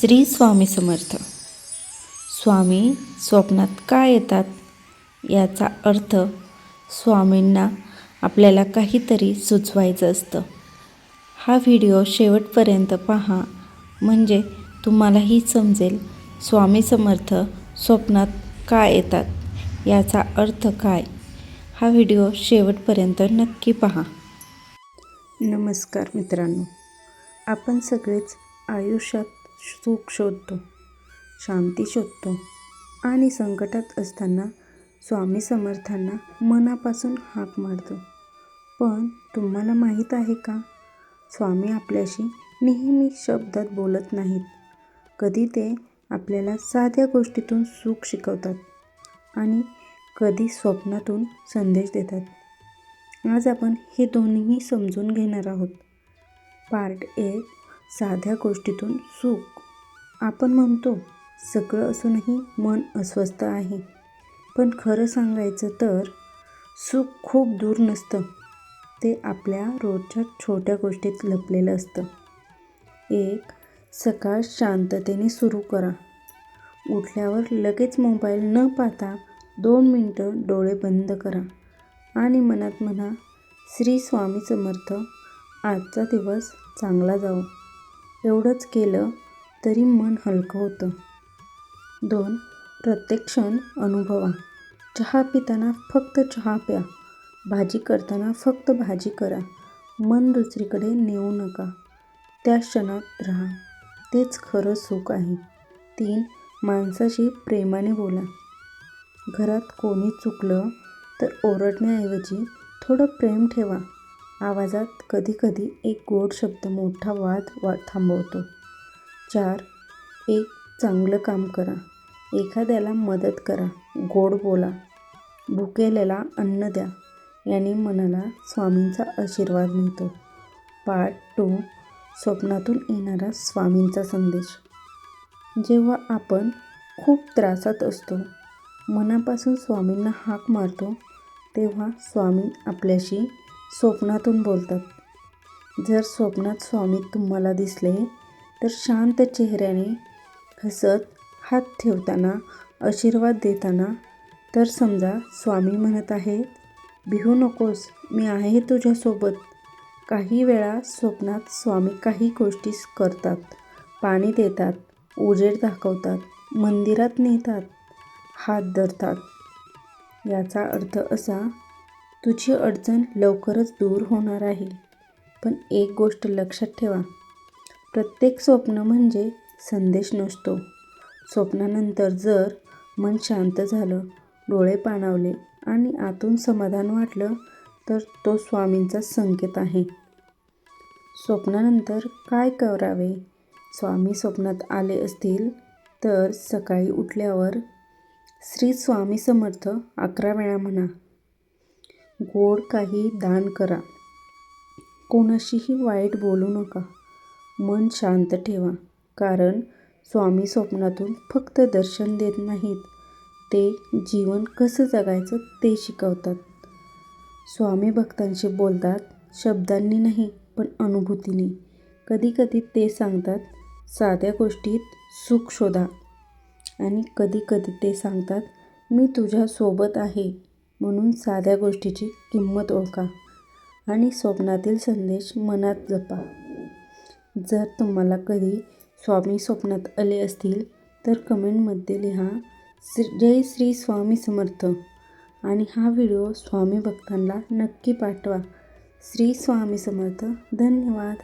श्री स्वामी समर्थ. स्वामी स्वप्नात का येतात याचा अर्थ स्वामींना आपल्याला काहीतरी सुचवायचं असतं. हा व्हिडिओ शेवटपर्यंत पहा, म्हणजे तुम्हालाही समजेल स्वामी समर्थ स्वप्नात का येतात याचा अर्थ काय. हा व्हिडिओ शेवटपर्यंत नक्की पहा. नमस्कार मित्रांनो, आपण सगळेच आयुष्यात सुख शोधतो, शांती शोधतो आणि संकटात असताना स्वामी समर्थांना मनापासून हाक मारतो. पण तुम्हाला माहीत आहे का, स्वामी आपल्याशी नेहमी शब्दात बोलत नाहीत. कधी ते आपल्याला साध्या गोष्टीतून सुख शिकवतात आणि कधी स्वप्नातून संदेश देतात. आज आपण हे दोन्हीही समजून घेणार आहोत. पार्ट 1, साध्या गोष्टीतून सुख. आपण म्हणतो सगळं असूनही मन अस्वस्थ आहे, पण खरं सांगायचं तर सुख खूप दूर नसतं. ते आपल्या रोजच्या छोट्या गोष्टीत लपलेलं असतं. एक सकाळ शांततेने सुरू करा. उठल्यावर लगेच मोबाईल न पाहता 2 मिनिटं डोळे बंद करा आणि मनात म्हणा, श्री स्वामी समर्थ, आजचा दिवस चांगला जावो. एवढंच केलं तरी मन हलकं होतं. 2 प्रत्येक क्षण अनुभवा. चहा पिताना फक्त चहा प्या, भाजी करताना फक्त भाजी करा. मन दुसरीकडे नेऊ नका, त्या क्षणात राहा. तेच खरं सुख आहे. 3 माणसाशी प्रेमाने बोला. घरात कोणी चुकलं तर ओरडण्याऐवजी थोडं प्रेम ठेवा. आवाजात कधीकधी एक गोड शब्द मोठा वाद थांबवतो. 4 एक चांगलं काम करा. एखाद्याला मदत करा, गोड बोला, भुकेल्याला अन्न द्या. याने मनाला स्वामींचा आशीर्वाद मिळतो. पार्ट 2, स्वप्नातून येणारा स्वामींचा संदेश. जेव्हा आपण खूप त्रासात असतो, मनापासून स्वामींना हाक मारतो, तेव्हा स्वामी आपल्याशी स्वप्नातून बोलतात. जर स्वप्नात स्वामी तुम्हाला दिसले तर शांत चेहऱ्याने हसत, हात ठेवताना, आशीर्वाद देताना, तर समजा स्वामी म्हणत आहेत, भिवू नकोस, मी आहे तुझ्यासोबत. काही वेळा स्वप्नात स्वामी काही गोष्टी करतात. पाणी देतात, उजेड दाखवतात, मंदिरात नेतात, हात धरतात. याचा अर्थ असा, तुझी अडचण लवकरच दूर होणार आहे. पण एक गोष्ट लक्षात ठेवा, प्रत्येक स्वप्न म्हणजे संदेश नसतो. स्वप्नानंतर जर मन शांत झालं, डोळे पाणावले आणि आतून समाधान वाटलं, तर तो स्वामींचा संकेत आहे. स्वप्नानंतर काय करावे? स्वामी स्वप्नात आले असतील तर सकाळी उठल्यावर श्री स्वामी समर्थ 11 वेळा म्हणा. गोड काही दान करा. कोणाशीही वाईट बोलू नका. मन शांत ठेवा, कारण स्वामी स्वप्नातून फक्त दर्शन देत नाहीत, ते जीवन कसं जगायचं ते शिकवतात. स्वामी भक्तांशी बोलतात, शब्दांनी नाही पण अनुभूतीने. कधीकधी ते सांगतात, साध्या गोष्टीत सुख शोधा, आणि कधीकधी ते सांगतात, मी तुझ्यासोबत आहे. म्हणून साध्या गोष्टीची किंमत ओळखा आणि स्वप्नातील संदेश मनात जपा. जर तुम्हाला कधी स्वामी स्वप्नात आले असतील तर कमेंटमध्ये लिहा, जय श्री स्वामी समर्थ, आणि हा व्हिडिओ स्वामी भक्तांना नक्की पाठवा. श्री स्वामी समर्थ. धन्यवाद.